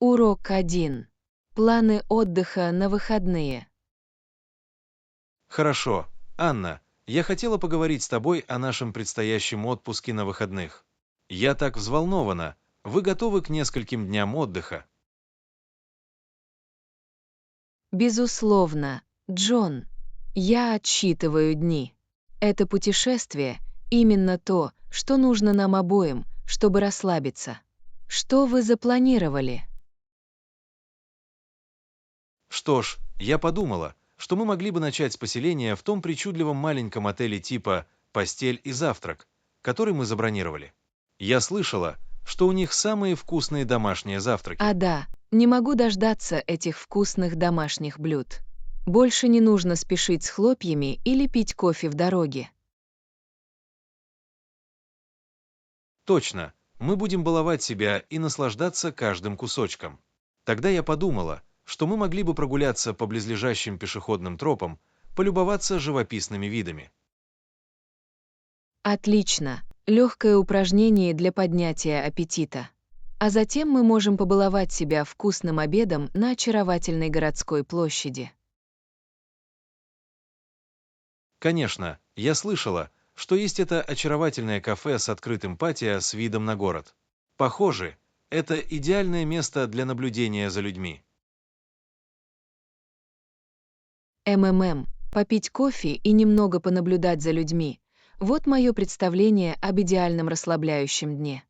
Урок 1. Планы отдыха на выходные. Хорошо. Анна, я хотела поговорить с тобой о нашем предстоящем отпуске на выходных. Я так взволнована. Вы готовы к нескольким дням отдыха? Безусловно, Джон. Я отсчитываю дни. Это путешествие — именно то, что нужно нам обоим, чтобы расслабиться. Что вы запланировали? Что ж, я подумала, что мы могли бы начать с поселения в том причудливом маленьком отеле типа «Постель и завтрак», который мы забронировали. Я слышала, что у них самые вкусные домашние А завтраки. да, не могу дождаться этих вкусных домашних блюд. Больше не нужно спешить с хлопьями или пить кофе в дороге. Точно, мы будем баловать себя и наслаждаться каждым кусочком. Тогда я подумала, что мы могли бы прогуляться по близлежащим пешеходным тропам, полюбоваться живописными видами. Отлично. Легкое упражнение для поднятия аппетита. А затем мы можем побаловать себя вкусным обедом на очаровательной городской площади. Конечно, я слышала, что есть это очаровательное кафе с открытым патио с видом на город. Похоже, это идеальное место для наблюдения за людьми. Попить кофе и немного понаблюдать за людьми. Вот мое представление об идеальном расслабляющем дне.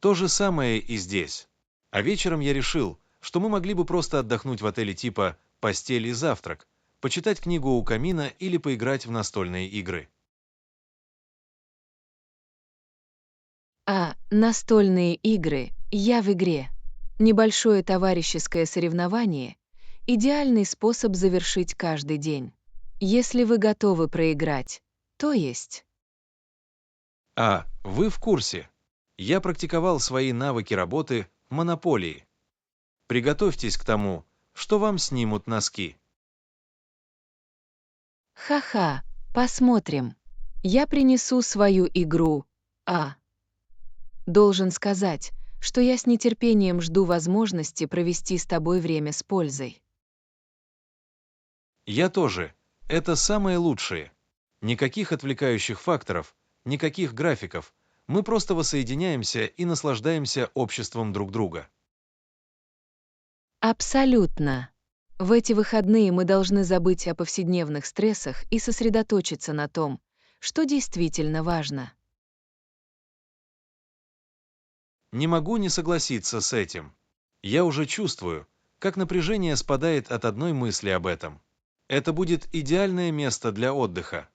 То же самое и здесь. А вечером я решил, что мы могли бы просто отдохнуть в отеле типа «Постель и завтрак», почитать книгу у камина или поиграть в настольные игры. Настольные игры, я в игре. Небольшое товарищеское соревнование — идеальный способ завершить каждый день. Если вы готовы проиграть, то есть. Вы в курсе? Я практиковал свои навыки работы в монополии. Приготовьтесь к тому, что вам снимут носки. Ха-ха, посмотрим. Я принесу свою игру. А. Должен сказать, что я с нетерпением жду возможности провести с тобой время с пользой. Я тоже. Это самое лучшее. Никаких отвлекающих факторов, никаких графиков. Мы просто воссоединяемся и наслаждаемся обществом друг друга. Абсолютно. В эти выходные мы должны забыть о повседневных стрессах и сосредоточиться на том, что действительно важно. Не могу не согласиться с этим. Я уже чувствую, как напряжение спадает от одной мысли об этом. Это будет идеальное место для отдыха.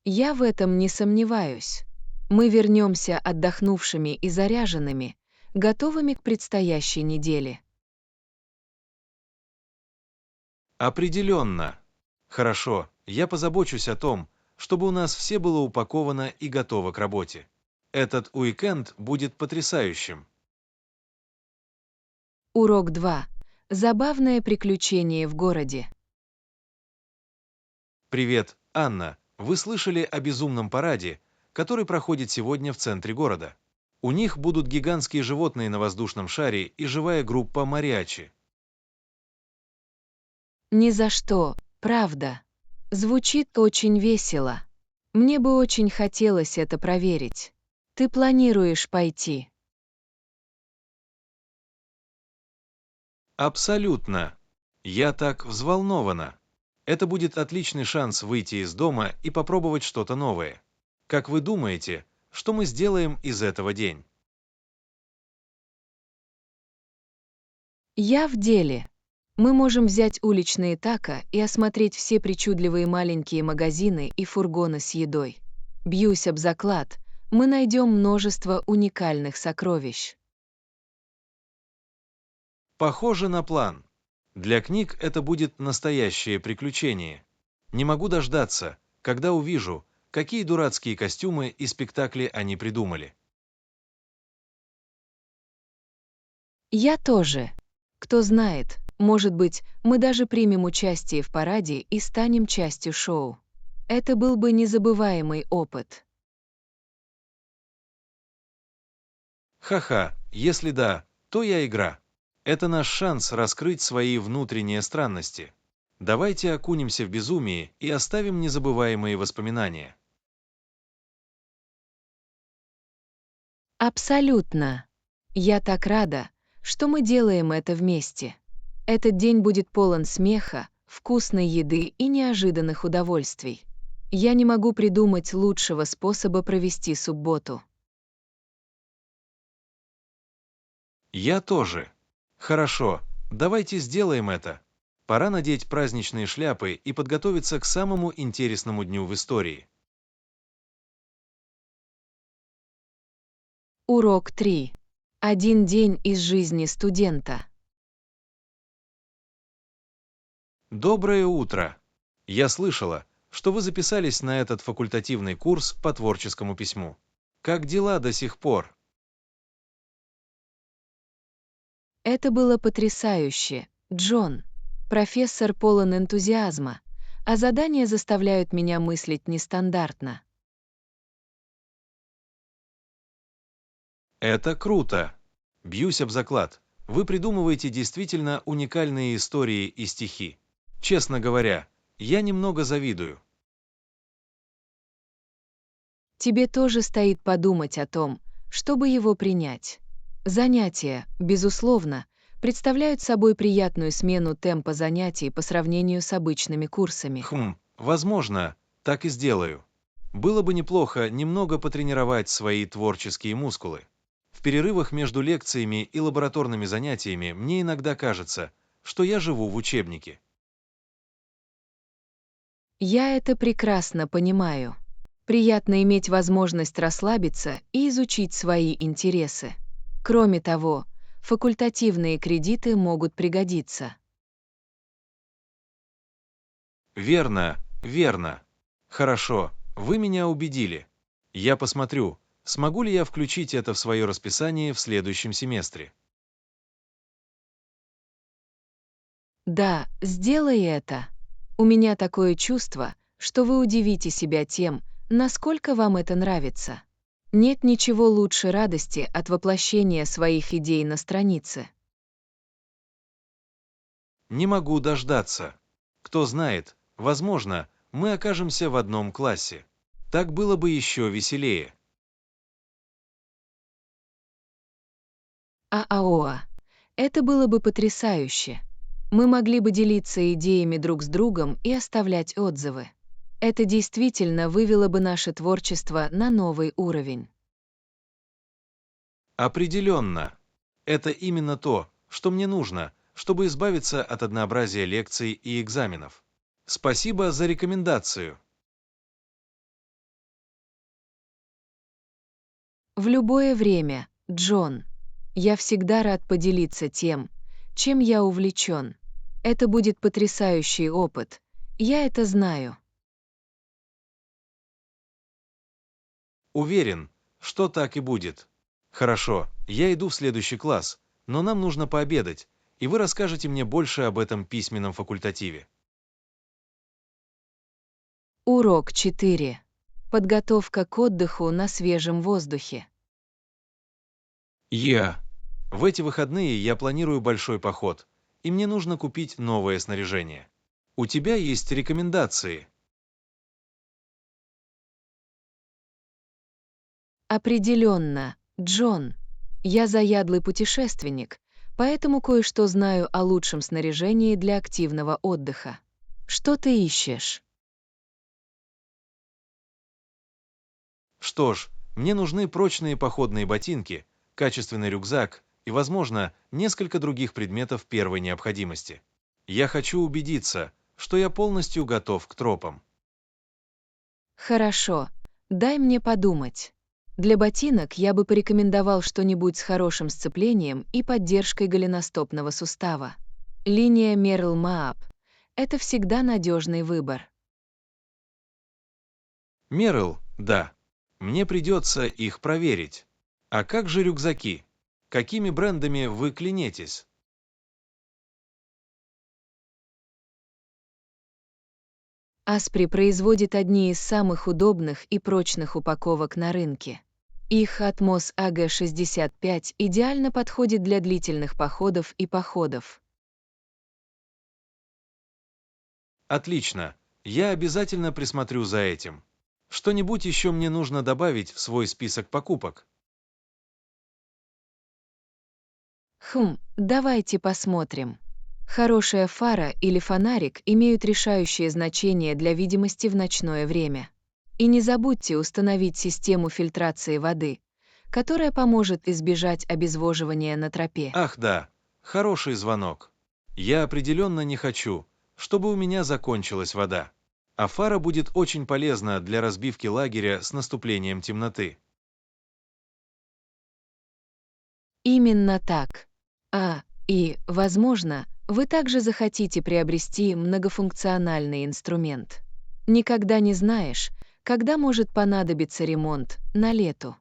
Я в этом не сомневаюсь. Мы вернемся отдохнувшими и заряженными, готовыми к предстоящей неделе. Определенно. Хорошо, я позабочусь о том, чтобы у нас все было упаковано и готово к работе. Этот уикенд будет потрясающим. Урок 2. Забавное приключение в городе. Привет, Анна. Вы слышали о безумном параде, который проходит сегодня в центре города? У них будут гигантские животные на воздушном шаре и живая группа мариачи. Ни за что, правда. Звучит очень весело. Мне бы очень хотелось это проверить. Ты планируешь пойти? Абсолютно. Я так взволнована. Это будет отличный шанс выйти из дома и попробовать что-то новое. Как вы думаете, что мы сделаем из этого день? Я в деле. Мы можем взять уличные тако и осмотреть все причудливые маленькие магазины и фургоны с едой. Бьюсь об заклад, мы найдем множество уникальных сокровищ. Похоже на план. Для книг это будет настоящее приключение. Не могу дождаться, когда увижу, какие дурацкие костюмы и спектакли они придумали. Я тоже. Кто знает, может быть, мы даже примем участие в параде и станем частью шоу. Это был бы незабываемый опыт. Ха-ха, если да, то я игра. Это наш шанс раскрыть свои внутренние странности. Давайте окунемся в безумие и оставим незабываемые воспоминания. Абсолютно. Я так рада, что мы делаем это вместе. Этот день будет полон смеха, вкусной еды и неожиданных удовольствий. Я не могу придумать лучшего способа провести субботу. Я тоже. Хорошо, давайте сделаем это. Пора надеть праздничные шляпы и подготовиться к самому интересному дню в истории. Урок 3. Один день из жизни студента. Доброе утро. Я слышала, что вы записались на этот факультативный курс по творческому письму. Как дела до сих пор? Это было потрясающе, Джон. Профессор полон энтузиазма, а задания заставляют меня мыслить нестандартно. Это круто. Бьюсь об заклад. Вы придумываете действительно уникальные истории и стихи. Честно говоря, я немного завидую. Тебе тоже стоит подумать о том, чтобы его принять. Занятия, безусловно, представляют собой приятную смену темпа занятий по сравнению с обычными курсами. Возможно, так и сделаю. Было бы неплохо немного потренировать свои творческие мускулы. В перерывах между лекциями и лабораторными занятиями мне иногда кажется, что я живу в учебнике. Я это прекрасно понимаю. Приятно иметь возможность расслабиться и изучить свои интересы. Кроме того, факультативные кредиты могут пригодиться. Верно, верно. Хорошо, вы меня убедили. Я посмотрю, смогу ли я включить это в свое расписание в следующем семестре. Да, сделай это. У меня такое чувство, что вы удивите себя тем, насколько вам это нравится. Нет ничего лучше радости от воплощения своих идей на странице. Не могу дождаться. Кто знает, возможно, мы окажемся в одном классе. Так было бы еще веселее. ААОА. Это было бы потрясающе. Мы могли бы делиться идеями друг с другом и оставлять отзывы. Это действительно вывело бы наше творчество на новый уровень. Определенно. Это именно то, что мне нужно, чтобы избавиться от однообразия лекций и экзаменов. Спасибо за рекомендацию. В любое время, Джон. Я всегда рад поделиться тем, чем я увлечен. Это будет потрясающий опыт. Я это знаю. Уверен, что так и будет. Хорошо, я иду в следующий класс, но нам нужно пообедать, и вы расскажете мне больше об этом письменном факультативе. Урок 4. Подготовка к отдыху на свежем воздухе. В эти выходные я планирую большой поход, и мне нужно купить новое снаряжение. У тебя есть рекомендации? Определенно, Джон. Я заядлый путешественник, поэтому кое-что знаю о лучшем снаряжении для активного отдыха. Что ты ищешь? Что ж, мне нужны прочные походные ботинки, качественный рюкзак и, возможно, несколько других предметов первой необходимости. Я хочу убедиться, что я полностью готов к тропам. Хорошо, дай мне подумать. Для ботинок я бы порекомендовал что-нибудь с хорошим сцеплением и поддержкой голеностопного сустава. Линия Merrell Maap — это всегда надежный выбор. Мерл, да. Мне придется их проверить. А как же рюкзаки? Какими брендами вы клянетесь? Аспри производит одни из самых удобных и прочных упаковок на рынке. Их Atmos AG65 идеально подходит для длительных походов и походов. Отлично. Я обязательно присмотрю за этим. Что-нибудь еще мне нужно добавить в свой список покупок? Давайте посмотрим. Хорошая фара или фонарик имеют решающее значение для видимости в ночное время. И не забудьте установить систему фильтрации воды, которая поможет избежать обезвоживания на тропе. Ах да, хороший звонок. Я определенно не хочу, чтобы у меня закончилась вода. А фара будет очень полезна для разбивки лагеря с наступлением темноты. Именно так. Возможно, вы также захотите приобрести многофункциональный инструмент. Никогда не знаешь, когда может понадобиться ремонт на лету.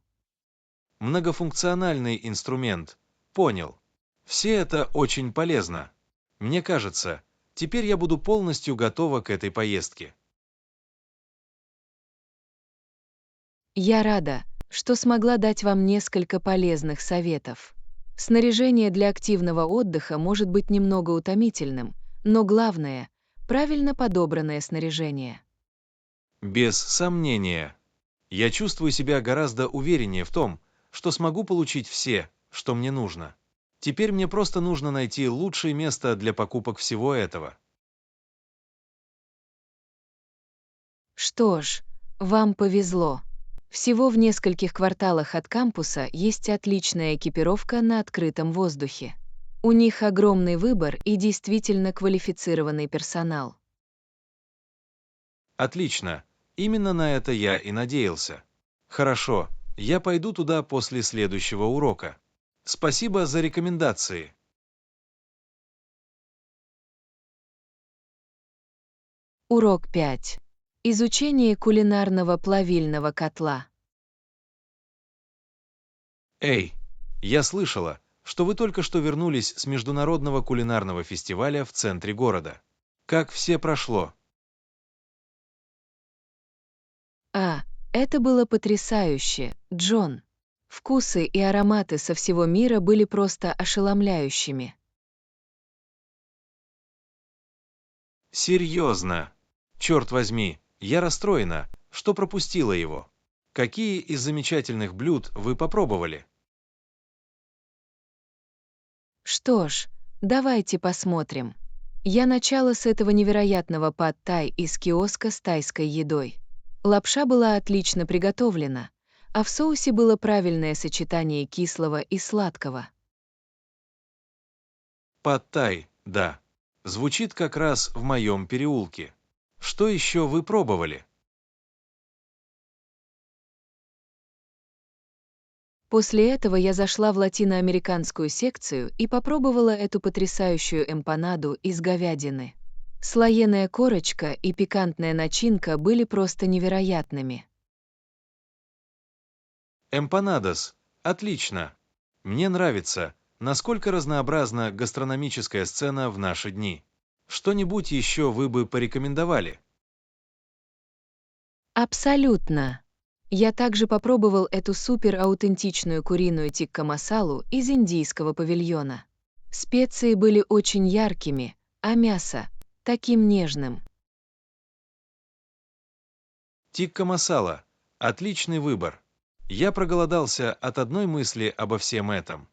Многофункциональный инструмент. Понял. Все это очень полезно. Мне кажется, теперь я буду полностью готова к этой поездке. Я рада, что смогла дать вам несколько полезных советов. Снаряжение для активного отдыха может быть немного утомительным, но главное — правильно подобранное снаряжение. Без сомнения. Я чувствую себя гораздо увереннее в том, что смогу получить все, что мне нужно. Теперь мне просто нужно найти лучшее место для покупок всего этого. Что ж, вам повезло. Всего в нескольких кварталах от кампуса есть отличная экипировка на открытом воздухе. У них огромный выбор и действительно квалифицированный персонал. Отлично. Именно на это я и надеялся. Хорошо, я пойду туда после следующего урока. Спасибо за рекомендации. Урок 5. Изучение кулинарного плавильного котла. Эй, я слышала, что вы только что вернулись с международного кулинарного фестиваля в центре города. Как все прошло? Это было потрясающе, Джон. Вкусы и ароматы со всего мира были просто ошеломляющими. Серьезно? Черт возьми, я расстроена, что пропустила его. Какие из замечательных блюд вы попробовали? Что ж, давайте посмотрим. Я начала с этого невероятного пад-тай из киоска с тайской едой. Лапша была отлично приготовлена, а в соусе было правильное сочетание кислого и сладкого. Пад-тай, да. Звучит как раз в моем переулке. Что еще вы пробовали? После этого я зашла в латиноамериканскую секцию и попробовала эту потрясающую эмпанаду из говядины. Слоеная корочка и пикантная начинка были просто невероятными. Эмпанадос. Отлично. Мне нравится, насколько разнообразна гастрономическая сцена в наши дни. Что-нибудь еще вы бы порекомендовали? Абсолютно. Я также попробовал эту супер-аутентичную куриную тикка-масалу из индийского павильона. Специи были очень яркими, а мясо — таким нежным. Тикка масала. Отличный выбор. Я проголодался от одной мысли обо всем этом.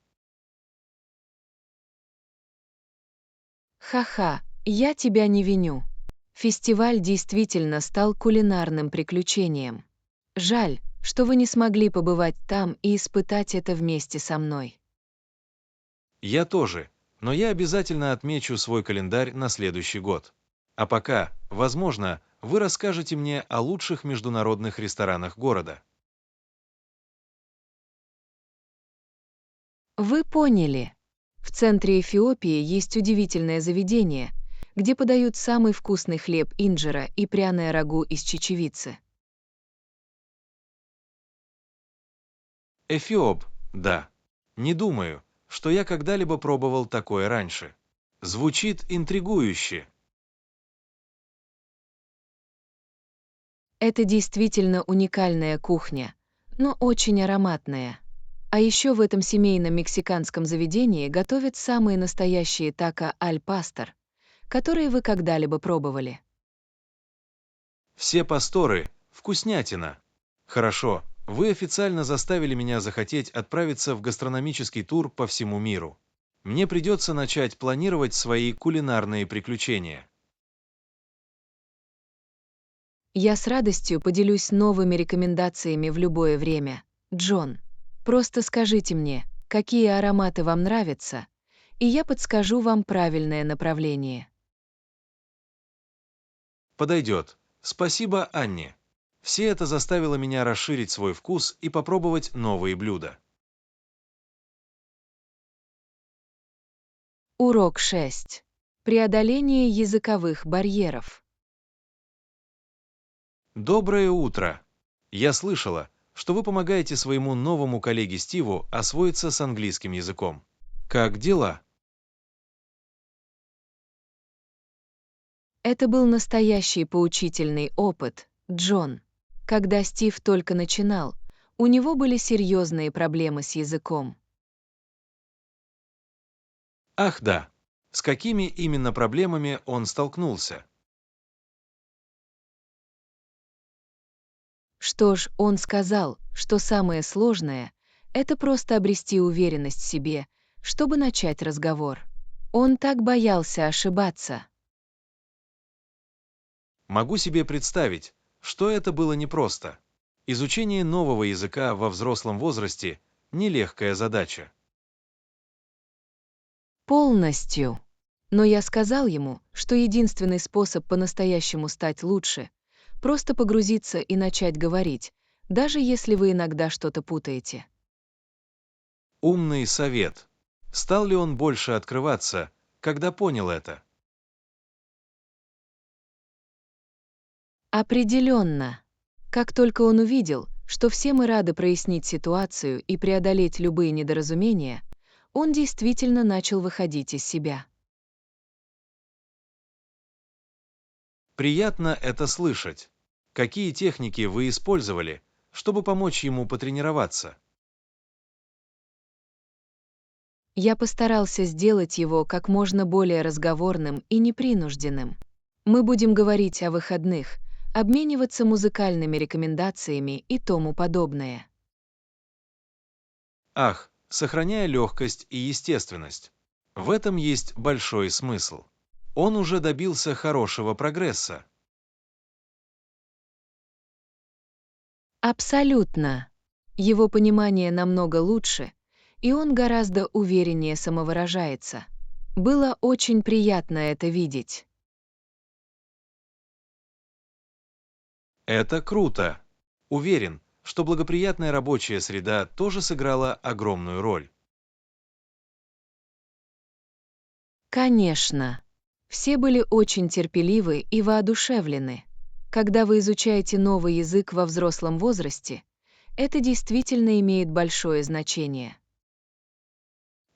Ха-ха, я тебя не виню. Фестиваль действительно стал кулинарным приключением. Жаль, что вы не смогли побывать там и испытать это вместе со мной. Я тоже, но я обязательно отмечу свой календарь на следующий год. А пока, возможно, вы расскажете мне о лучших международных ресторанах города. Вы поняли. В центре Эфиопии есть удивительное заведение, где подают самый вкусный хлеб инжера и пряное рагу из чечевицы. Эфиоп, да. Не думаю, что я когда-либо пробовал такое раньше. Звучит интригующе. Это действительно уникальная кухня, но очень ароматное. А еще в этом семейном мексиканском заведении готовят самые настоящие тако аль пастор, которые вы когда-либо пробовали. Все пасторы – вкуснятина. Хорошо, вы официально заставили меня захотеть отправиться в гастрономический тур по всему миру. Мне придется начать планировать свои кулинарные приключения. Я с радостью поделюсь новыми рекомендациями в любое время. Джон, просто скажите мне, какие ароматы вам нравятся, и я подскажу вам правильное направление. Подойдет. Спасибо, Анне. Все это заставило меня расширить свой вкус и попробовать новые блюда. Урок 6. Преодоление языковых барьеров. Доброе утро. Я слышала, что вы помогаете своему новому коллеге Стиву освоиться с английским языком. Как дела? Это был настоящий поучительный опыт, Джон. Когда Стив только начинал, у него были серьезные проблемы с языком. Ах да. С какими именно проблемами он столкнулся? Что ж, он сказал, что самое сложное — это просто обрести уверенность в себе, чтобы начать разговор. Он так боялся ошибаться. Могу себе представить, что это было непросто. Изучение нового языка во взрослом возрасте – нелегкая задача. Полностью. Но я сказал ему, что единственный способ по-настоящему стать лучше — просто погрузиться и начать говорить, даже если вы иногда что-то путаете. Умный совет. Стал ли он больше открываться, когда понял это? Определенно. Как только он увидел, что все мы рады прояснить ситуацию и преодолеть любые недоразумения, он действительно начал выходить из себя. Приятно это слышать. Какие техники вы использовали, чтобы помочь ему потренироваться? Я постарался сделать его как можно более разговорным и непринужденным. Мы будем говорить о выходных, обмениваться музыкальными рекомендациями и тому подобное. Ах, сохраняя легкость и естественность. В этом есть большой смысл. Он уже добился хорошего прогресса. Абсолютно. Его понимание намного лучше, и он гораздо увереннее самовыражается. Было очень приятно это видеть. Это круто. Уверен, что благоприятная рабочая среда тоже сыграла огромную роль. Конечно. Все были очень терпеливы и воодушевлены. Когда вы изучаете новый язык во взрослом возрасте, это действительно имеет большое значение.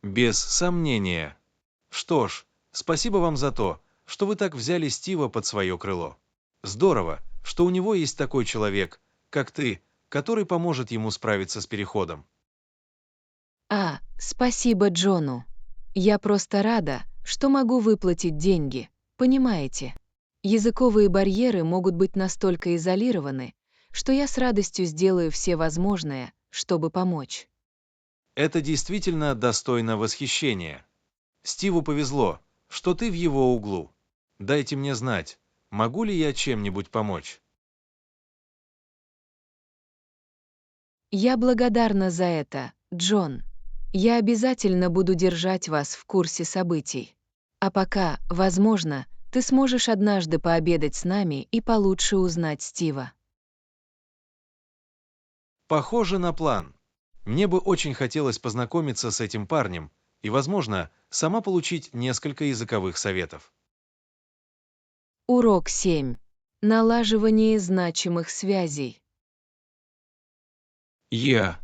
Без сомнения. Что ж, спасибо вам за то, что вы так взяли Стива под свое крыло. Здорово, что у него есть такой человек, как ты, который поможет ему справиться с переходом. Спасибо Джону. Я просто рада, что могу выплатить деньги, понимаете? Языковые барьеры могут быть настолько изолированы, что я с радостью сделаю все возможное, чтобы помочь. Это действительно достойно восхищения. Стиву повезло, что ты в его углу. Дайте мне знать, могу ли я чем-нибудь помочь. Я благодарна за это, Джон. Я обязательно буду держать вас в курсе событий. А пока, возможно, ты сможешь однажды пообедать с нами и получше узнать Стива. Похоже на план. Мне бы очень хотелось познакомиться с этим парнем и, возможно, сама получить несколько языковых советов. Урок 7. Налаживание значимых связей. Я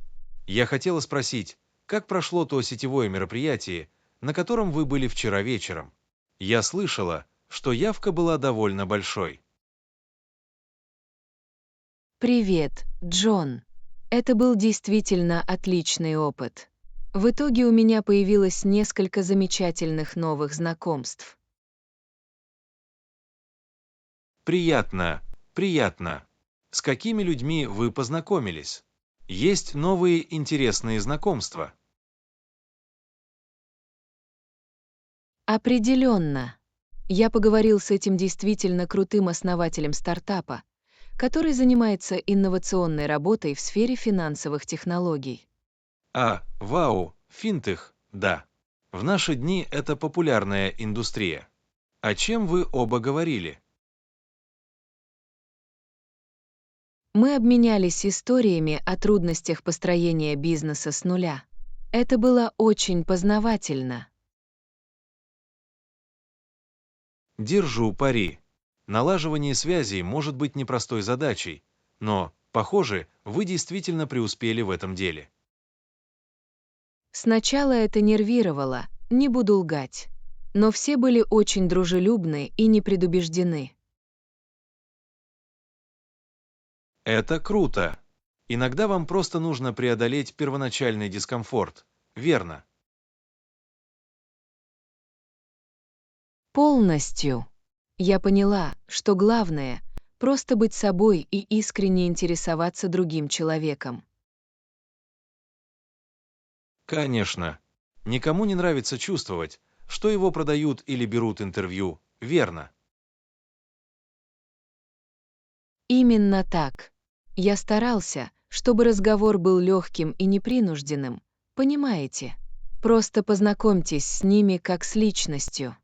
хотела спросить, как прошло то сетевое мероприятие, на котором вы были вчера вечером? Я слышала, что явка была довольно большой. Привет, Джон. Это был действительно отличный опыт. В итоге у меня появилось несколько замечательных новых знакомств. Приятно, приятно. С какими людьми вы познакомились? Есть новые интересные знакомства? Определенно. Я поговорил с этим действительно крутым основателем стартапа, который занимается инновационной работой в сфере финансовых технологий. Вау, финтех, да. В наши дни это популярная индустрия. О чем вы оба говорили? Мы обменялись историями о трудностях построения бизнеса с нуля. Это было очень познавательно. Держу пари. Налаживание связей может быть непростой задачей, но, похоже, вы действительно преуспели в этом деле. Сначала это нервировало, не буду лгать. Но все были очень дружелюбны и непредубеждены. Это круто. Иногда вам просто нужно преодолеть первоначальный дискомфорт, верно? Полностью. Я поняла, что главное — просто быть собой и искренне интересоваться другим человеком. Конечно. Никому не нравится чувствовать, что его продают или берут интервью, верно? Именно так. Я старался, чтобы разговор был легким и непринужденным, понимаете? Просто познакомьтесь с ними как с личностью.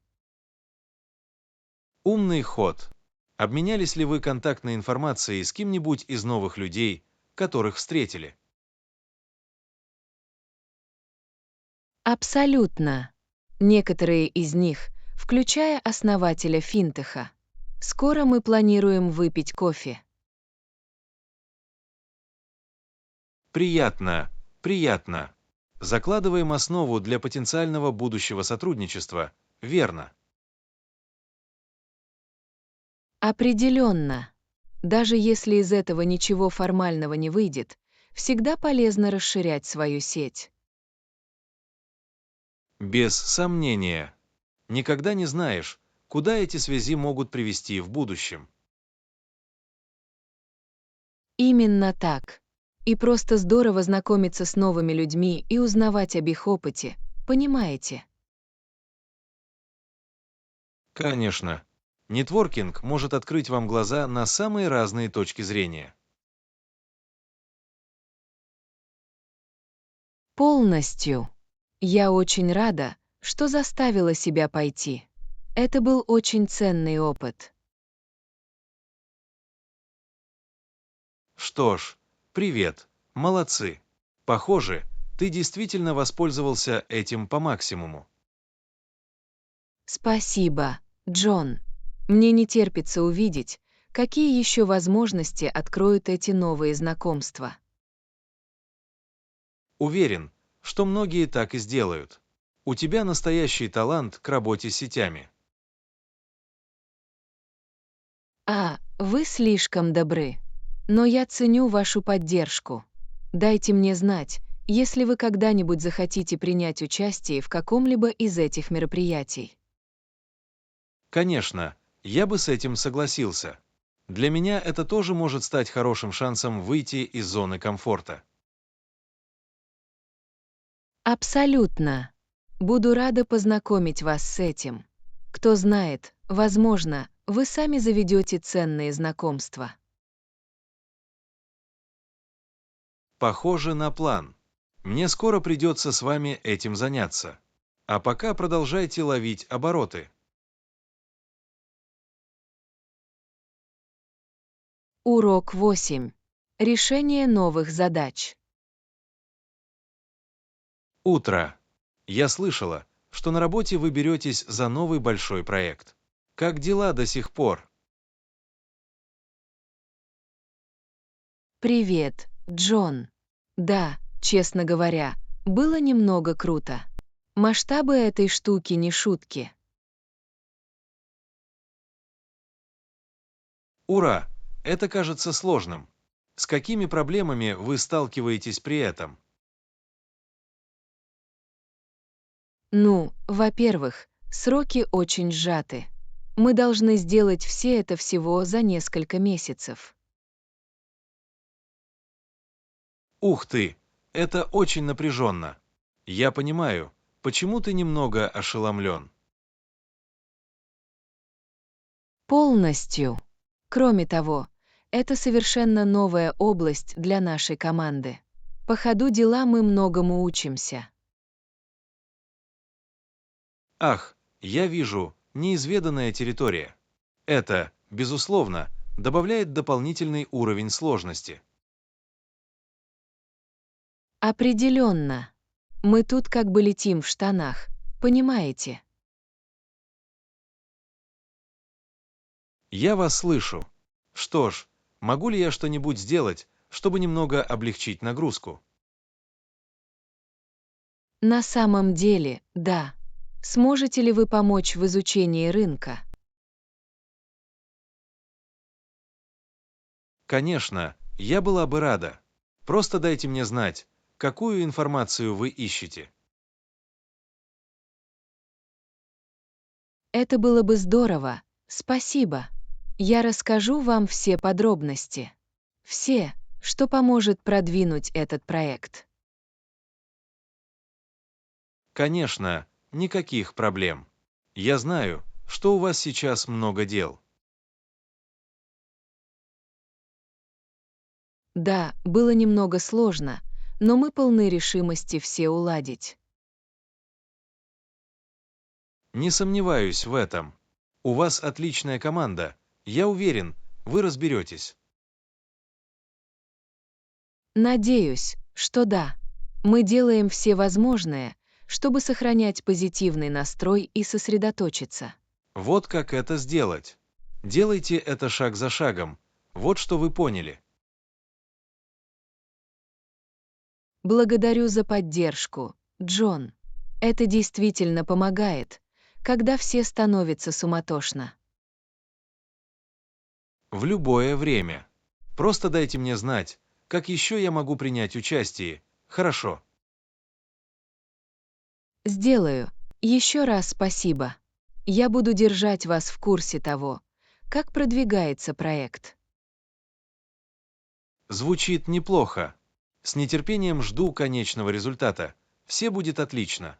Умный ход. Обменялись ли вы контактной информацией с кем-нибудь из новых людей, которых встретили? Абсолютно. Некоторые из них, включая основателя финтеха. Скоро мы планируем выпить кофе. Приятно, приятно. Закладываем основу для потенциального будущего сотрудничества, верно? Определенно. Даже если из этого ничего формального не выйдет, всегда полезно расширять свою сеть. Без сомнения. Никогда не знаешь, куда эти связи могут привести в будущем. Именно так. И просто здорово знакомиться с новыми людьми и узнавать об их опыте, понимаете? Конечно. Нетворкинг может открыть вам глаза на самые разные точки зрения. Полностью. Я очень рада, что заставила себя пойти. Это был очень ценный опыт. Что ж, привет, молодцы. Похоже, ты действительно воспользовался этим по максимуму. Спасибо, Джон. Мне не терпится увидеть, какие еще возможности откроют эти новые знакомства. Уверен, что многие так и сделают. У тебя настоящий талант к работе с сетями. Вы слишком добры. Но я ценю вашу поддержку. Дайте мне знать, если вы когда-нибудь захотите принять участие в каком-либо из этих мероприятий. Конечно, я бы с этим согласился. Для меня это тоже может стать хорошим шансом выйти из зоны комфорта. Абсолютно. Буду рада познакомить вас с этим. Кто знает, возможно, вы сами заведете ценные знакомства. Похоже на план. Мне скоро придется с вами этим заняться. А пока продолжайте ловить обороты. Урок 8. Решение новых задач. Утро. Я слышала, что на работе вы беретесь за новый большой проект. Как дела до сих пор? Привет, Джон. Да, честно говоря, было немного круто. Масштабы этой штуки не шутки. Ура! Это кажется сложным. С какими проблемами вы сталкиваетесь при этом? Ну, во-первых, сроки очень сжаты. Мы должны сделать все это всего за несколько месяцев. Ух ты, это очень напряженно. Я понимаю, почему ты немного ошеломлен. Полностью. Кроме того, это совершенно новая область для нашей команды. По ходу дела мы многому учимся. Ах, я вижу, неизведанная территория. Это, безусловно, добавляет дополнительный уровень сложности. Определенно. Мы тут как бы летим в штанах, понимаете? Я вас слышу. Что ж, могу ли я что-нибудь сделать, чтобы немного облегчить нагрузку? На самом деле, да. Сможете ли вы помочь в изучении рынка? Конечно, я была бы рада. Просто дайте мне знать, какую информацию вы ищете. Это было бы здорово. Спасибо. Я расскажу вам все подробности. Все, что поможет продвинуть этот проект. Конечно, никаких проблем. Я знаю, что у вас сейчас много дел. Да, было немного сложно, но мы полны решимости все уладить. Не сомневаюсь в этом. У вас отличная команда. Я уверен, вы разберетесь. Надеюсь, что да. Мы делаем все возможное, чтобы сохранять позитивный настрой и сосредоточиться. Вот как это сделать. Делайте это шаг за шагом. Вот что вы поняли. Благодарю за поддержку, Джон. Это действительно помогает, когда все становятся суматошно. В любое время. Просто дайте мне знать, как еще я могу принять участие. Хорошо. Сделаю. Еще раз спасибо. Я буду держать вас в курсе того, как продвигается проект. Звучит неплохо. С нетерпением жду конечного результата. Все будет отлично.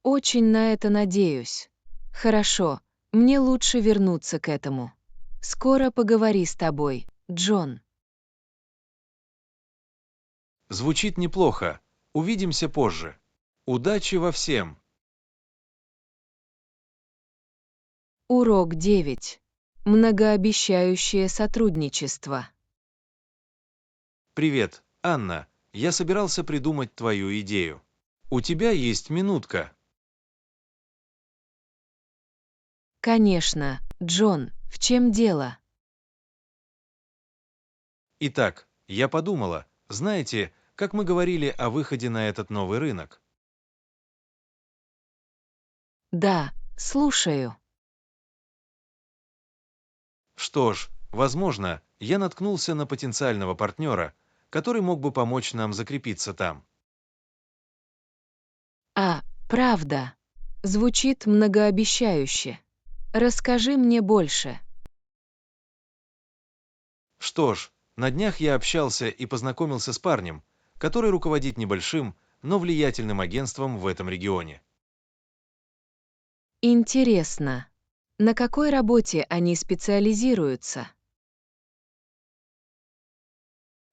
Очень на это надеюсь. Хорошо, мне лучше вернуться к этому. Скоро поговори с тобой, Джон. Звучит неплохо. Увидимся позже. Удачи во всем. Урок 9. Многообещающее сотрудничество. Привет, Анна. Я собирался придумать твою идею. У тебя есть минутка. Конечно, Джон, в чем дело? Итак, я подумала, знаете, как мы говорили о выходе на этот новый рынок. Да, слушаю. Что ж, возможно, я наткнулся на потенциального партнера, который мог бы помочь нам закрепиться там. Правда. Звучит многообещающе. Расскажи мне больше. Что ж, на днях я общался и познакомился с парнем, который руководит небольшим, но влиятельным агентством в этом регионе. Интересно. На какой работе они специализируются?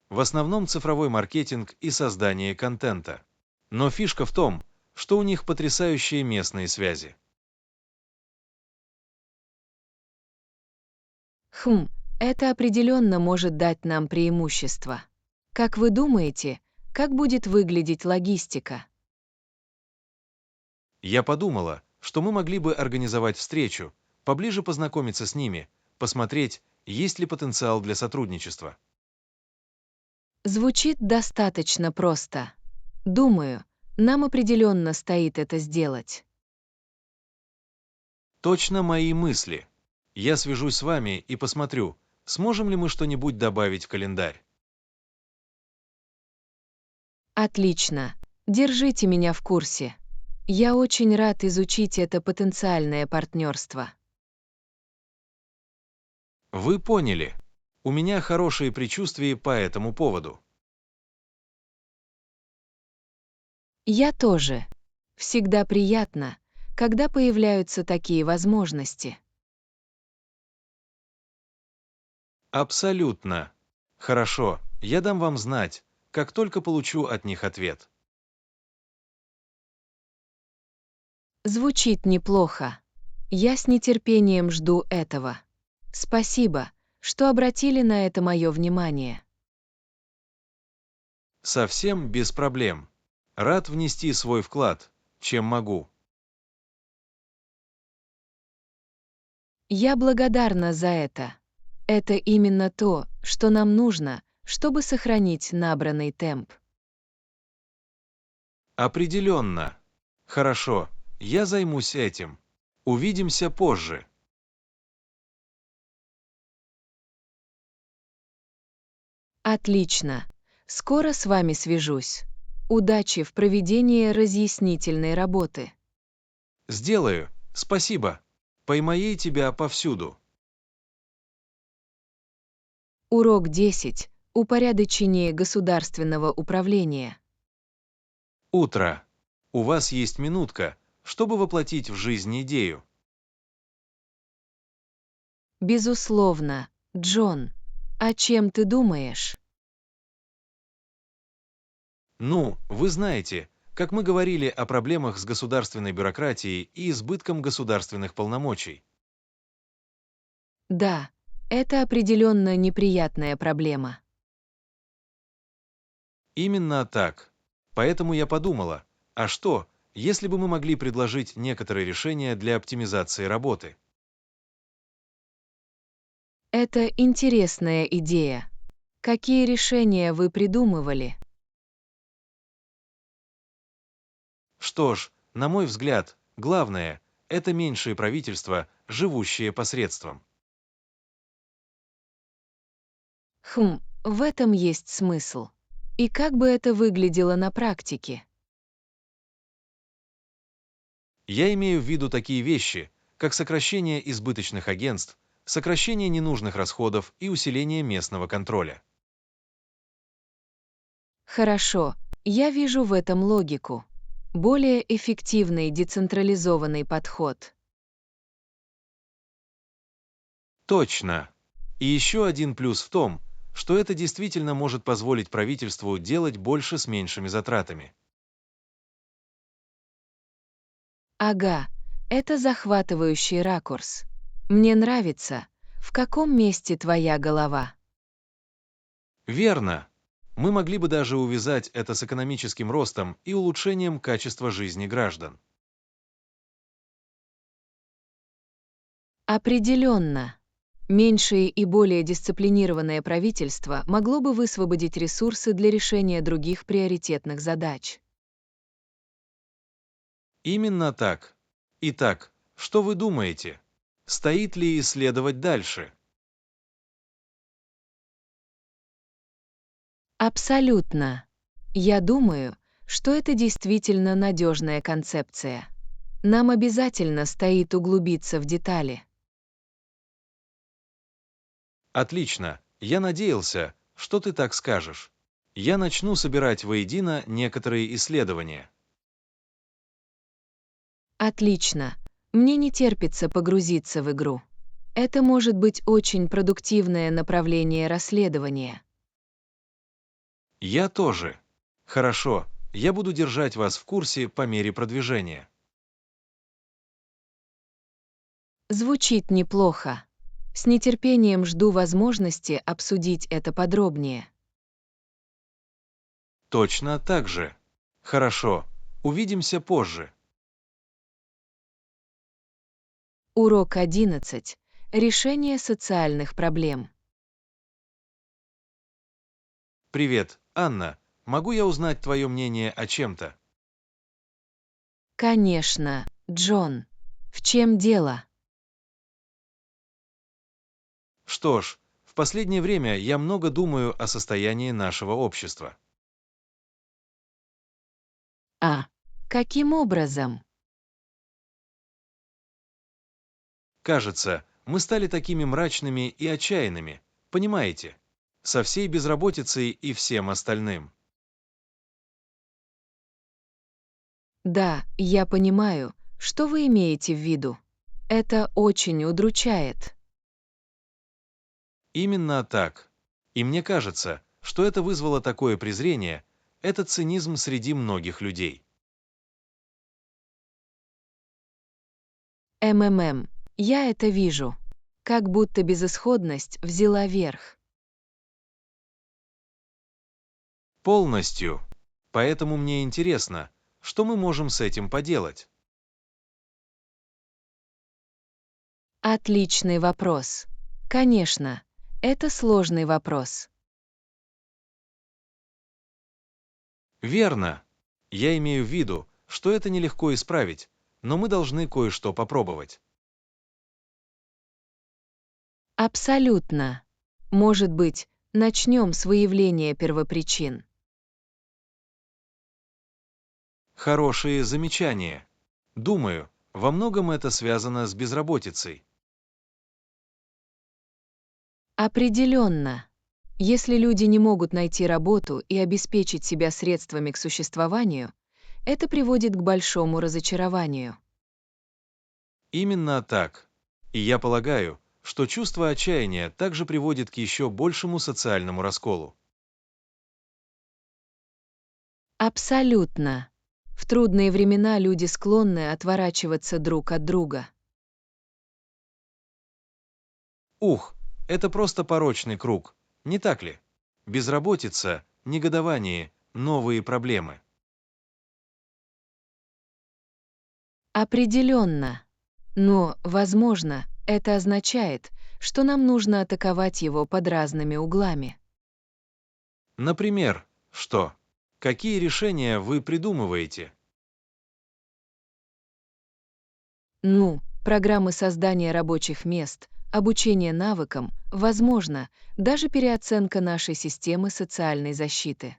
В основном цифровой маркетинг и создание контента. Но фишка в том, что у них потрясающие местные связи. Это определенно может дать нам преимущество. Как вы думаете, как будет выглядеть логистика? Я подумала, что мы могли бы организовать встречу, поближе познакомиться с ними, посмотреть, есть ли потенциал для сотрудничества. Звучит достаточно просто. Думаю, нам определенно стоит это сделать. Точно мои мысли. Я свяжусь с вами и посмотрю, сможем ли мы что-нибудь добавить в календарь. Отлично. Держите меня в курсе. Я очень рад изучить это потенциальное партнерство. Вы поняли. У меня хорошие предчувствия по этому поводу. Я тоже. Всегда приятно, когда появляются такие возможности. Абсолютно. Хорошо, я дам вам знать, как только получу от них ответ. Звучит неплохо. Я с нетерпением жду этого. Спасибо, что обратили на это мое внимание. Совсем без проблем. Рад внести свой вклад, чем могу. Я благодарна за это. Это именно то, что нам нужно, чтобы сохранить набранный темп. Определенно. Хорошо, я займусь этим. Увидимся позже. Отлично. Скоро с вами свяжусь. Удачи в проведении разъяснительной работы. Сделаю. Спасибо. Поймаю тебя повсюду. Урок 10. Упорядочение государственного управления. Утро. У вас есть минутка, чтобы воплотить в жизнь идею. Безусловно, Джон. О чем ты думаешь? Ну, вы знаете, как мы говорили о проблемах с государственной бюрократией и избытком государственных полномочий. Да, это определенно неприятная проблема. Именно так. Поэтому я подумала, а что, если бы мы могли предложить некоторые решения для оптимизации работы? Это интересная идея. Какие решения вы придумывали? Что ж, на мой взгляд, главное– это меньшие правительства, живущие посредством. В этом есть смысл. И как бы это выглядело на практике? Я имею в виду такие вещи, как сокращение избыточных агентств, сокращение ненужных расходов и усиление местного контроля. Хорошо, я вижу в этом логику. Более эффективный децентрализованный подход. Точно. И еще один плюс в том, что это действительно может позволить правительству делать больше с меньшими затратами. Ага, это захватывающий ракурс. Мне нравится, в каком месте твоя голова. Верно. Мы могли бы даже увязать это с экономическим ростом и улучшением качества жизни граждан. Определенно. Меньшее и более дисциплинированное правительство могло бы высвободить ресурсы для решения других приоритетных задач. Именно так. Итак, что вы думаете? Стоит ли исследовать дальше? Абсолютно. Я думаю, что это действительно надежная концепция. Нам обязательно стоит углубиться в детали. Отлично. Я надеялся, что ты так скажешь. Я начну собирать воедино некоторые исследования. Отлично. Мне не терпится погрузиться в игру. Это может быть очень продуктивное направление расследования. Я тоже. Хорошо, я буду держать вас в курсе по мере продвижения. Звучит неплохо. С нетерпением жду возможности обсудить это подробнее. Точно так же. Хорошо, увидимся позже. Урок 11. Решение социальных проблем. Привет, Анна. Могу я узнать твое мнение о чем-то? Конечно, Джон. В чем дело? Что ж, в последнее время я много думаю о состоянии нашего общества. А. Каким образом? Кажется, мы стали такими мрачными и отчаянными, понимаете? Со всей безработицей и всем остальным. Да, я понимаю, что вы имеете в виду. Это очень удручает. Именно так. И мне кажется, что это вызвало такое презрение, этот цинизм среди многих людей. Я это вижу. Как будто безысходность взяла верх. Полностью. Поэтому мне интересно, что мы можем с этим поделать. Отличный вопрос. Конечно, это сложный вопрос. Верно. Я имею в виду, что это нелегко исправить, но мы должны кое-что попробовать. Абсолютно. Может быть, начнем с выявления первопричин. Хорошие замечания. Думаю, во многом это связано с безработицей. Определенно. Если люди не могут найти работу и обеспечить себя средствами к существованию, это приводит к большому разочарованию. Именно так. И я полагаю, что чувство отчаяния также приводит к еще большему социальному расколу. Абсолютно. В трудные времена люди склонны отворачиваться друг от друга. Ух, это просто порочный круг, не так ли? Безработица, негодование, новые проблемы. Определенно. Но, возможно, это означает, что нам нужно атаковать его под разными углами. Например, что? Какие решения вы придумываете? Ну, программы создания рабочих мест, обучение навыкам, возможно, даже переоценка нашей системы социальной защиты.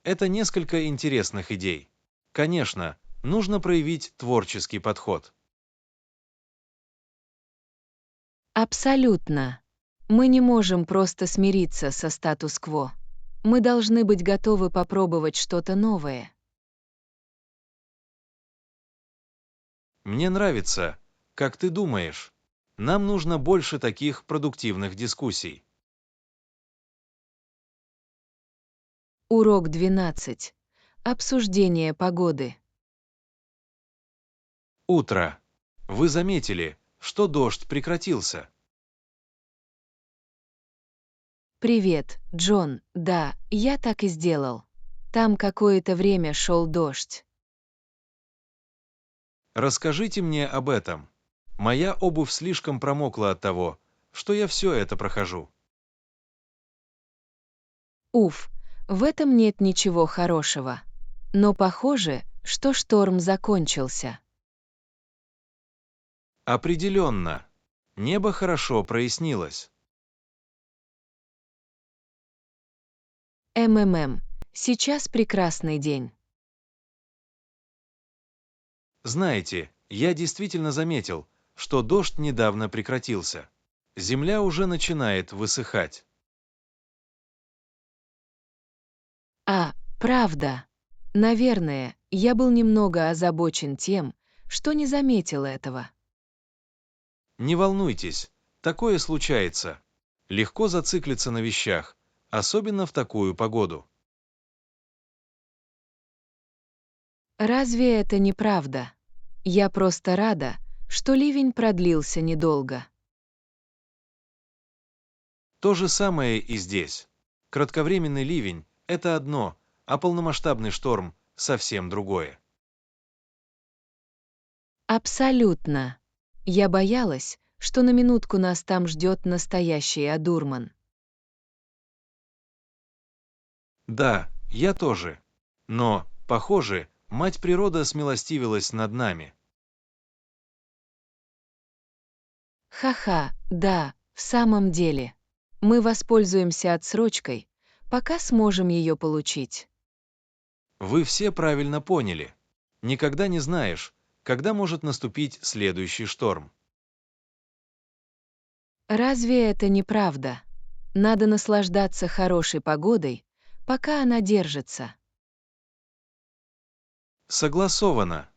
Это несколько интересных идей. Конечно, нужно проявить творческий подход. Абсолютно. Мы не можем просто смириться со статус-кво. Мы должны быть готовы попробовать что-то новое. Мне нравится, как ты думаешь. Нам нужно больше таких продуктивных дискуссий. Урок 12. Обсуждение погоды. Утро. Вы заметили, что дождь прекратился? Привет, Джон. Да, я так и сделал. Там какое-то время шел дождь. Расскажите мне об этом. Моя обувь слишком промокла от того, что я все это прохожу. Уф, в этом нет ничего хорошего. Но похоже, что шторм закончился. Определенно. Небо хорошо прояснилось. Сейчас прекрасный день. Знаете, я действительно заметил, что дождь недавно прекратился. Земля уже начинает высыхать. А, правда. Наверное, я был немного озабочен тем, что не заметил этого. Не волнуйтесь, такое случается. Легко зациклиться на вещах, особенно в такую погоду. Разве это не правда? Я просто рада, что ливень продлился недолго. То же самое и здесь. Кратковременный ливень– это одно, а полномасштабный шторм– совсем другое. Абсолютно. Я боялась, что на минутку нас там ждет настоящий одурман. Да, я тоже. Но, похоже, мать природа смилостивилась над нами. Ха-ха, да, в самом деле. Мы воспользуемся отсрочкой, пока сможем ее получить. Вы все правильно поняли. Никогда не знаешь, когда может наступить следующий шторм. Разве это не правда? Надо наслаждаться хорошей погодой, пока она держится. Согласовано.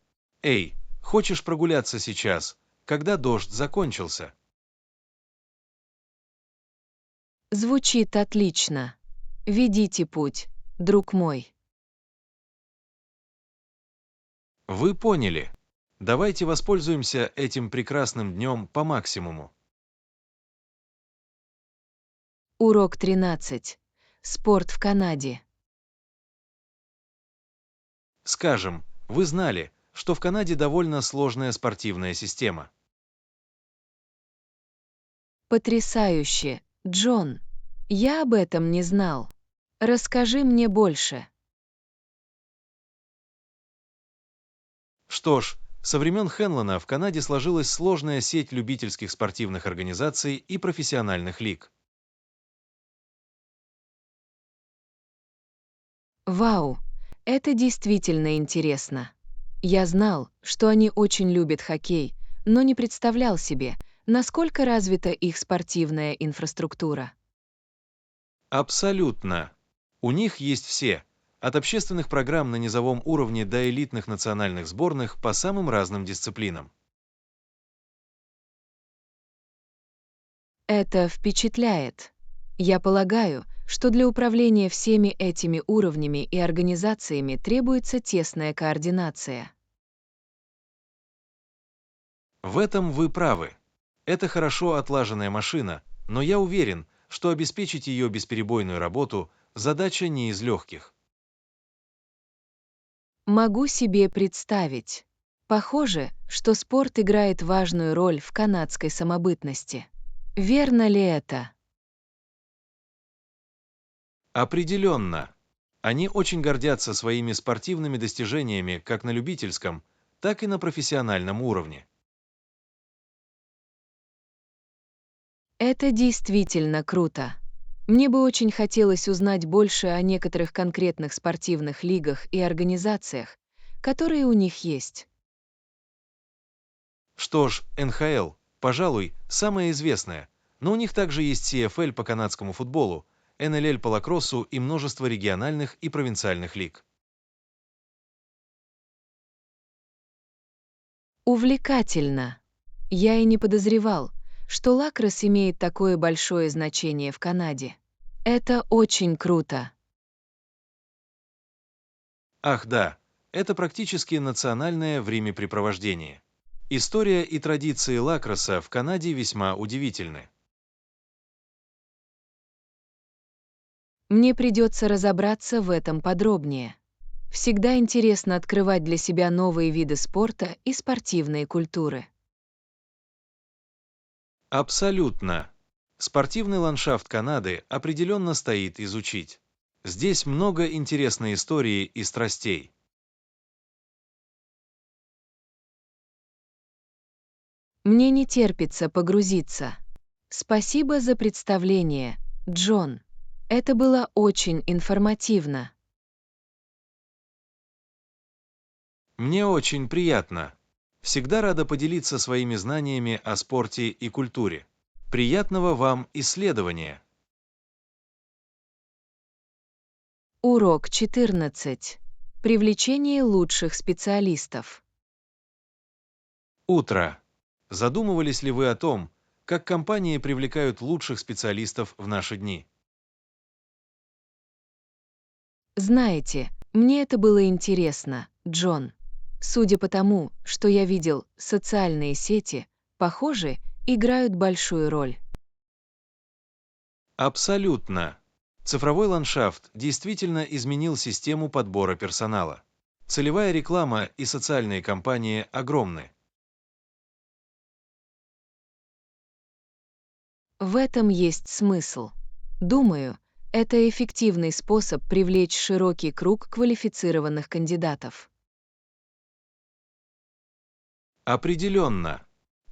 Эй, хочешь прогуляться сейчас, когда дождь закончился? Звучит отлично. Ведите путь, друг мой. Вы поняли. Давайте воспользуемся этим прекрасным днем по максимуму. Урок 13. Спорт в Канаде. Скажем, вы знали, что в Канаде довольно сложная спортивная система. Потрясающе, Джон. Я об этом не знал. Расскажи мне больше. Что ж, со времен Хенлона в Канаде сложилась сложная сеть любительских спортивных организаций и профессиональных лиг. Вау, это действительно интересно. Я знал, что они очень любят хоккей, но не представлял себе, насколько развита их спортивная инфраструктура. Абсолютно. У них есть все, от общественных программ на низовом уровне до элитных национальных сборных по самым разным дисциплинам. Это впечатляет. Я полагаю, что для управления всеми этими уровнями и организациями требуется тесная координация. В этом вы правы. Это хорошо отлаженная машина, но я уверен, что обеспечить ее бесперебойную работу – задача не из легких. Могу себе представить. Похоже, что спорт играет важную роль в канадской самобытности. Верно ли это? Определенно. Они очень гордятся своими спортивными достижениями как на любительском, так и на профессиональном уровне. Это действительно круто. Мне бы очень хотелось узнать больше о некоторых конкретных спортивных лигах и организациях, которые у них есть. Что ж, НХЛ, пожалуй, самая известная, но у них также есть CFL по канадскому футболу, НЛЛ по лакроссу и множество региональных и провинциальных лиг. Увлекательно. Я и не подозревал, что лакросс имеет такое большое значение в Канаде. Это очень круто. Ах да, это практически национальное времяпрепровождение. История и традиции лакросса в Канаде весьма удивительны. Мне придется разобраться в этом подробнее. Всегда интересно открывать для себя новые виды спорта и спортивные культуры. Абсолютно. Спортивный ландшафт Канады определенно стоит изучить. Здесь много интересной истории и страстей. Мне не терпится погрузиться. Спасибо за представление, Джон. Это было очень информативно. Мне очень приятно. Всегда рада поделиться своими знаниями о спорте и культуре. Приятного вам исследования! Урок 14. Привлечение лучших специалистов. Утро. Задумывались ли вы о том, как компании привлекают лучших специалистов в наши дни? Знаете, мне это было интересно, Джон. Судя по тому, что я видел, социальные сети, похоже, играют большую роль. Абсолютно. Цифровой ландшафт действительно изменил систему подбора персонала. Целевая реклама и социальные кампании огромны. В этом есть смысл. Думаю, это эффективный способ привлечь широкий круг квалифицированных кандидатов. Определенно.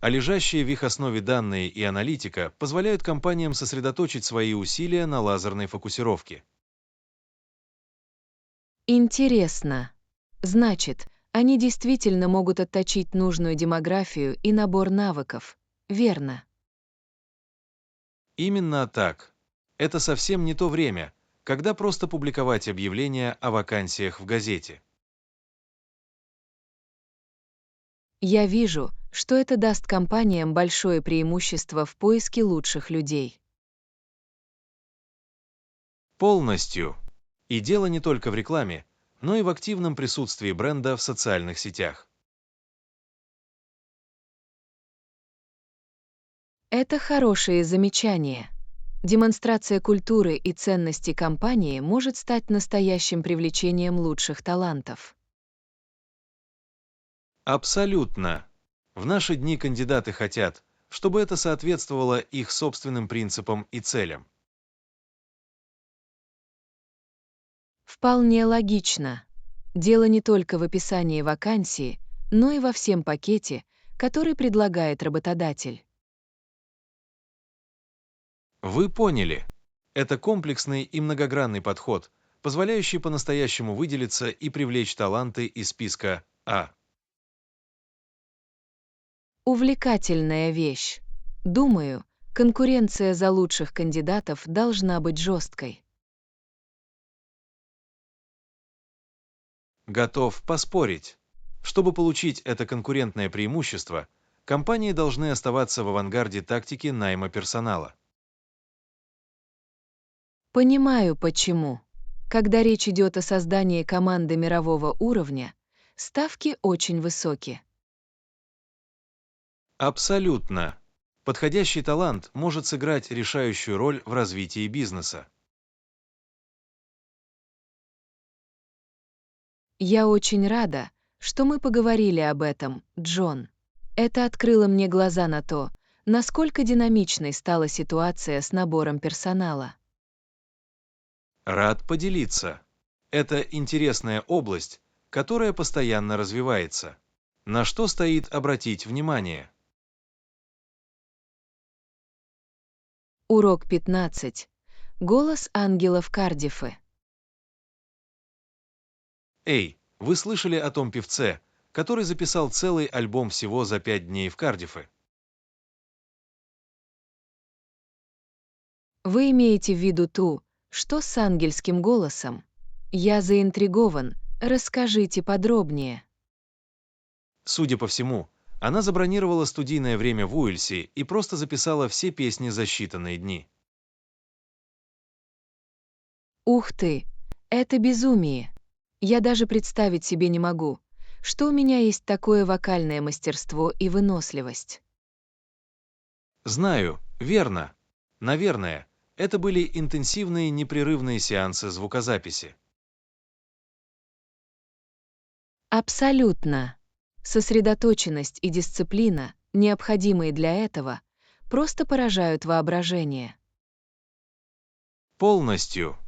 а лежащие в их основе данные и аналитика позволяют компаниям сосредоточить свои усилия на лазерной фокусировке. Интересно. Значит, они действительно могут отточить нужную демографию и набор навыков, верно? Именно так. Это совсем не то время, когда просто публиковать объявления о вакансиях в газете. Я вижу, что это даст компаниям большое преимущество в поиске лучших людей. Полностью. И дело не только в рекламе, но и в активном присутствии бренда в социальных сетях. Это хорошее замечание. Демонстрация культуры и ценностей компании может стать настоящим привлечением лучших талантов. Абсолютно. В наши дни кандидаты хотят, чтобы это соответствовало их собственным принципам и целям. Вполне логично. Дело не только в описании вакансии, но и во всем пакете, который предлагает работодатель. Вы поняли. Это комплексный и многогранный подход, позволяющий по-настоящему выделиться и привлечь таланты из списка А. Увлекательная вещь. Думаю, конкуренция за лучших кандидатов должна быть жесткой. Готов поспорить. Чтобы получить это конкурентное преимущество, компании должны оставаться в авангарде тактики найма персонала. Понимаю, почему. Когда речь идет о создании команды мирового уровня, ставки очень высоки. Абсолютно. Подходящий талант может сыграть решающую роль в развитии бизнеса. Я очень рада, что мы поговорили об этом, Джон. Это открыло мне глаза на то, насколько динамичной стала ситуация с набором персонала. Рад поделиться. Это интересная область, которая постоянно развивается. На что стоит обратить внимание? Урок 15. Голос ангелов Кардиффе. Эй, вы слышали о том певце, который записал целый альбом всего за 5 дней в Кардиффе? Вы имеете в виду ту, что с ангельским голосом? Я заинтригован, расскажите подробнее. Судя по всему, она забронировала студийное время в Уэльсе и просто записала все песни за считанные дни. Ух ты, это безумие. Я даже представить себе не могу, что у меня есть такое вокальное мастерство и выносливость. Знаю, верно. Наверное, это были интенсивные непрерывные сеансы звукозаписи. Абсолютно. Сосредоточенность и дисциплина, необходимые для этого, просто поражают воображение. Полностью.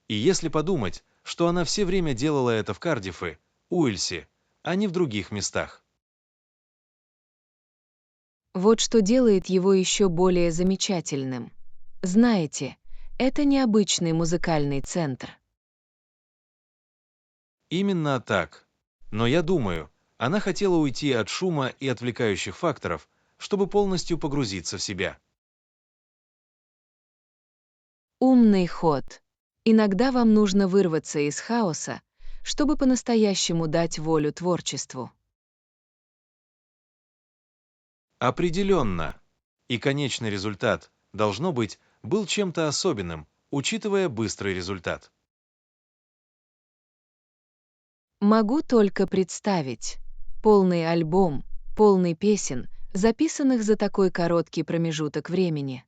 И если подумать, что она все время делала это в Кардиффе, Уэльсе, а не в других местах. Вот что делает его еще более замечательным. Знаете, это необычный музыкальный центр. Именно так. Но я думаю, она хотела уйти от шума и отвлекающих факторов, чтобы полностью погрузиться в себя. Умный ход. Иногда вам нужно вырваться из хаоса, чтобы по-настоящему дать волю творчеству. Определенно. И конечный результат, должно быть, был чем-то особенным, учитывая быстрый результат. Могу только представить. Полный альбом, полный песен, записанных за такой короткий промежуток времени.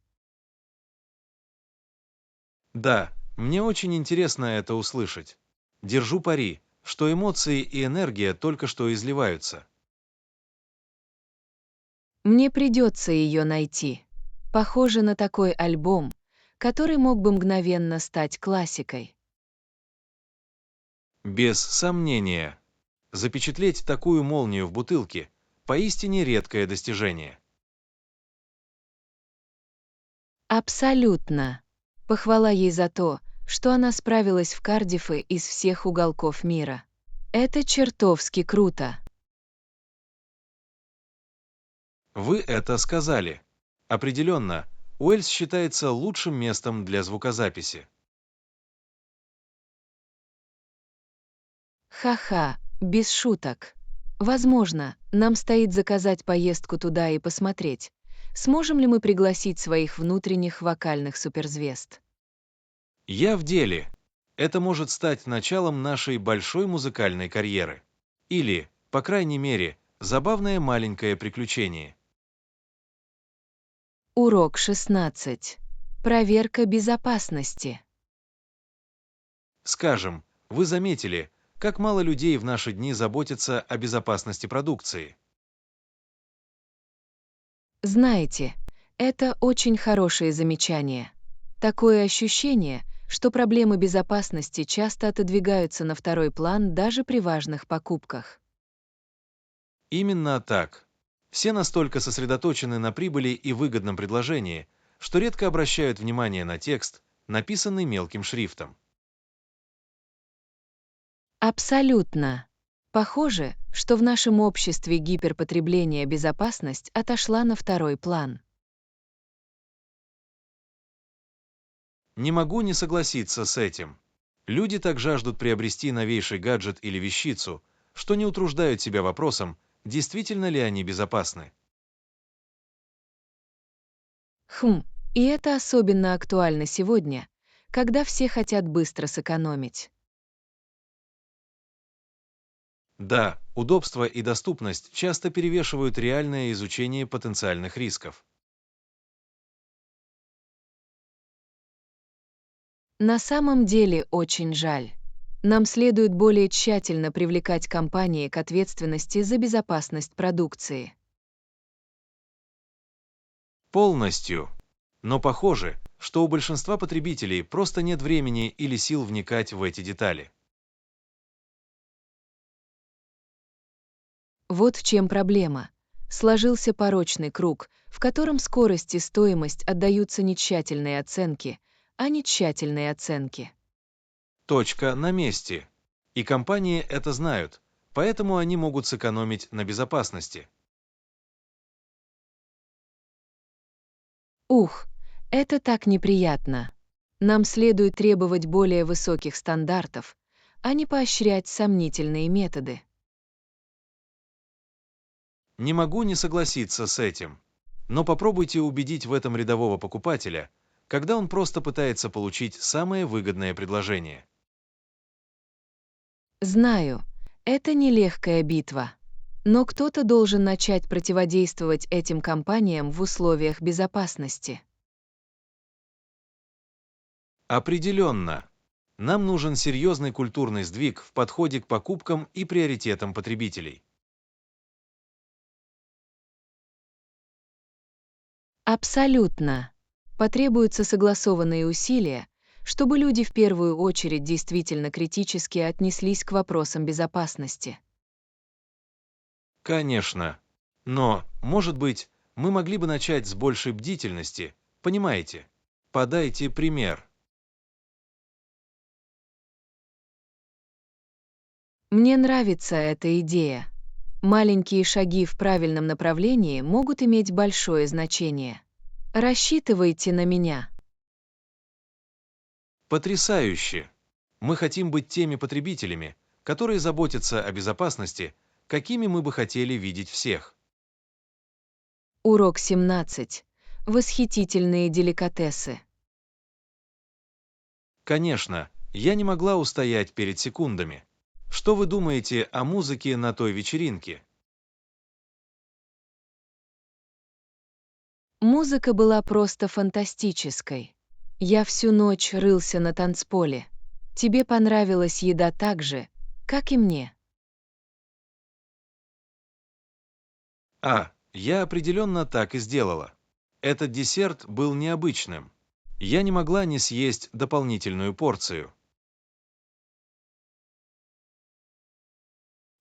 Да, мне очень интересно это услышать. Держу пари, что эмоции и энергия только что изливаются. Мне придется ее найти. Похоже на такой альбом, который мог бы мгновенно стать классикой. Без сомнения. Запечатлеть такую молнию в бутылке – поистине редкое достижение. Абсолютно. Похвала ей за то, что она справилась в Кардифе из всех уголков мира. Это чертовски круто. Вы это сказали. Определенно, Уэльс считается лучшим местом для звукозаписи. Ха-ха, без шуток. Возможно, нам стоит заказать поездку туда и посмотреть, сможем ли мы пригласить своих внутренних вокальных суперзвезд. Я в деле. Это может стать началом нашей большой музыкальной карьеры. Или, по крайней мере, забавное маленькое приключение. Урок 16. Проверка безопасности. Скажем, вы заметили, как мало людей в наши дни заботятся о безопасности продукции. Знаете, это очень хорошее замечание. Такое ощущение, что проблемы безопасности часто отодвигаются на второй план даже при важных покупках. Именно так. Все настолько сосредоточены на прибыли и выгодном предложении, что редко обращают внимание на текст, написанный мелким шрифтом. Абсолютно. Похоже, что в нашем обществе гиперпотребление безопасность отошла на второй план. Не могу не согласиться с этим. Люди так жаждут приобрести новейший гаджет или вещицу, что не утруждают себя вопросом, действительно ли они безопасны. И это особенно актуально сегодня, когда все хотят быстро сэкономить. Да, удобство и доступность часто перевешивают реальное изучение потенциальных рисков. На самом деле очень жаль. Нам следует более тщательно привлекать компании к ответственности за безопасность продукции. Полностью. Но похоже, что у большинства потребителей просто нет времени или сил вникать в эти детали. Вот в чем проблема. Сложился порочный круг, в котором скорость и стоимость отдаются не тщательной оценке, а не тщательной оценке. Точка на месте. И компании это знают, поэтому они могут сэкономить на безопасности. Ух, это так неприятно. Нам следует требовать более высоких стандартов, а не поощрять сомнительные методы. Не могу не согласиться с этим. Но попробуйте убедить в этом рядового покупателя, когда он просто пытается получить самое выгодное предложение. Знаю, это нелегкая битва. Но кто-то должен начать противодействовать этим компаниям в условиях безопасности. Определенно. Нам нужен серьезный культурный сдвиг в подходе к покупкам и приоритетам потребителей. Абсолютно. Потребуются согласованные усилия, чтобы люди в первую очередь действительно критически отнеслись к вопросам безопасности. Конечно. Но, может быть, мы могли бы начать с большей бдительности, понимаете? Подайте пример. Мне нравится эта идея. Маленькие шаги в правильном направлении могут иметь большое значение. Рассчитывайте на меня. Потрясающе! Мы хотим быть теми потребителями, которые заботятся о безопасности, какими мы бы хотели видеть всех. Урок 17. Восхитительные деликатесы. Конечно, я не могла устоять перед секундами. Что вы думаете о музыке на той вечеринке? Музыка была просто фантастической. Я всю ночь рылся на танцполе. Тебе понравилась еда так же, как и мне. Я определенно так и сделала. Этот десерт был необычным. Я не могла не съесть дополнительную порцию.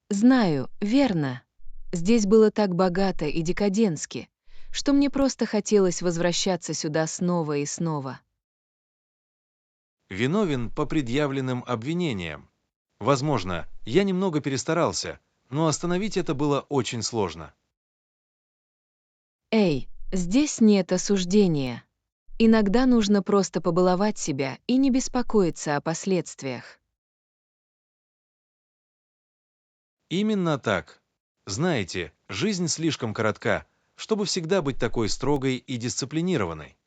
Знаю, верно. Здесь было так богато и декадентски, что мне просто хотелось возвращаться сюда снова и снова. Виновен по предъявленным обвинениям. Возможно, я немного перестарался, но остановить это было очень сложно. Эй, здесь нет осуждения. Иногда нужно просто побаловать себя и не беспокоиться о последствиях. Именно так. Знаете, жизнь слишком коротка, чтобы всегда быть такой строгой и дисциплинированной.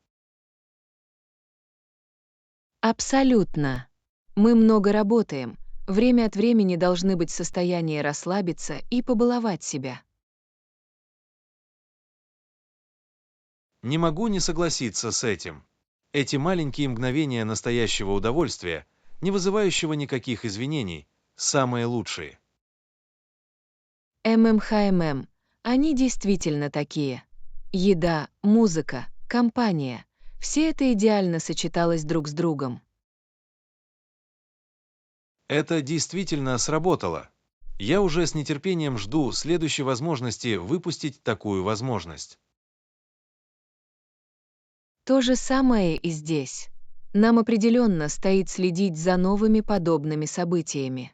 Абсолютно. Мы много работаем, время от времени должны быть в состоянии расслабиться и побаловать себя. Не могу не согласиться с этим. Эти маленькие мгновения настоящего удовольствия, не вызывающего никаких извинений, самые лучшие. ММХММ. Они действительно такие. Еда, музыка, компания. Все это идеально сочеталось друг с другом. Это действительно сработало. Я уже с нетерпением жду следующей возможности выпустить такую возможность. То же самое и здесь. Нам определенно стоит следить за новыми подобными событиями.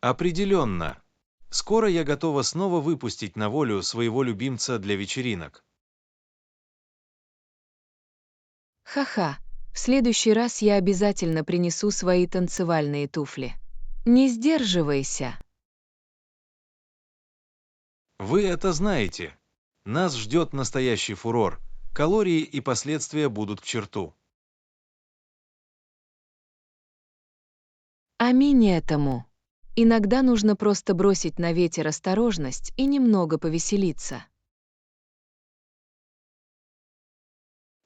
Определенно. Скоро я готова снова выпустить на волю своего любимца для вечеринок. Ха-ха, в следующий раз я обязательно принесу свои танцевальные туфли. Не сдерживайся. Вы это знаете. Нас ждет настоящий фурор. Калории и последствия будут к черту. Аминь этому. Иногда нужно просто бросить на ветер осторожность и немного повеселиться.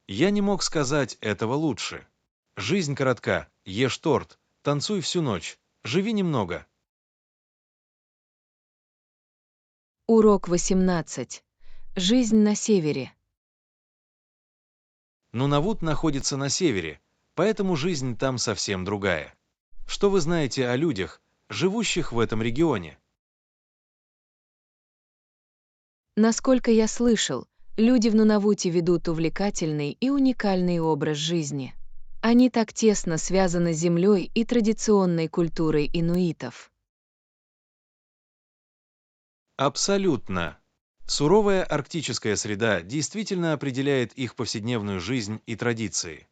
Я не мог сказать этого лучше. Жизнь коротка, ешь торт, танцуй всю ночь, живи немного. Урок 18. Жизнь на севере. Нунавут находится на севере, поэтому жизнь там совсем другая. Что вы знаете о людях, живущих в этом регионе? Насколько я слышал, люди в Нунавуте ведут увлекательный и уникальный образ жизни. Они так тесно связаны с землей и традиционной культурой инуитов. Абсолютно. Суровая арктическая среда действительно определяет их повседневную жизнь и традиции.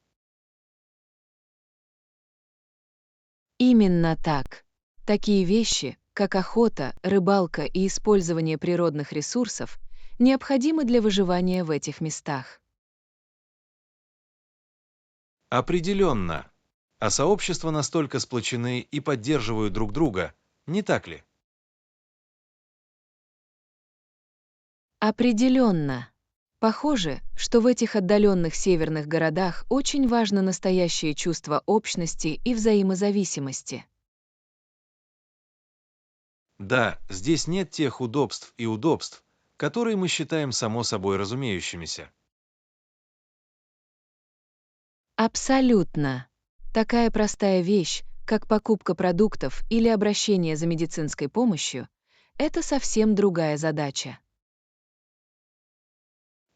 Именно так. Такие вещи, как охота, рыбалка и использование природных ресурсов, необходимы для выживания в этих местах. Определенно. А сообщества настолько сплочены и поддерживают друг друга, не так ли? Определенно. Похоже, что в этих отдаленных северных городах очень важно настоящее чувство общности и взаимозависимости. Да, здесь нет тех удобств, которые мы считаем само собой разумеющимися. Абсолютно. Такая простая вещь, как покупка продуктов или обращение за медицинской помощью, это совсем другая задача.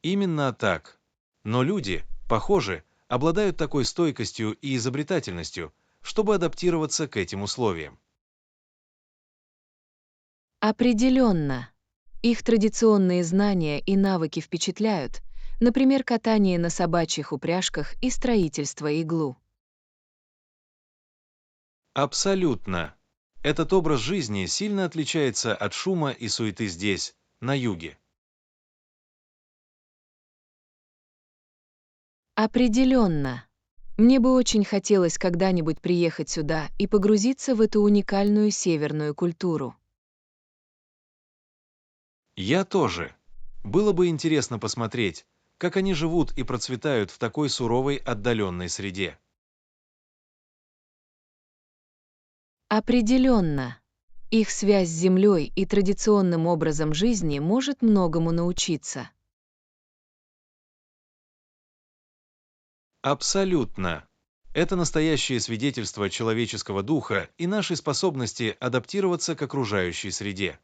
Именно так. Но люди, похоже, обладают такой стойкостью и изобретательностью, чтобы адаптироваться к этим условиям. Определенно. Их традиционные знания и навыки впечатляют, например, катание на собачьих упряжках и строительство иглу. Абсолютно. Этот образ жизни сильно отличается от шума и суеты здесь, на юге. Определенно. Мне бы очень хотелось когда-нибудь приехать сюда и погрузиться в эту уникальную северную культуру. Я тоже. Было бы интересно посмотреть, как они живут и процветают в такой суровой отдаленной среде. Определенно. Их связь с землей и традиционным образом жизни может многому научиться. Абсолютно. Это настоящее свидетельство человеческого духа и нашей способности адаптироваться к окружающей среде.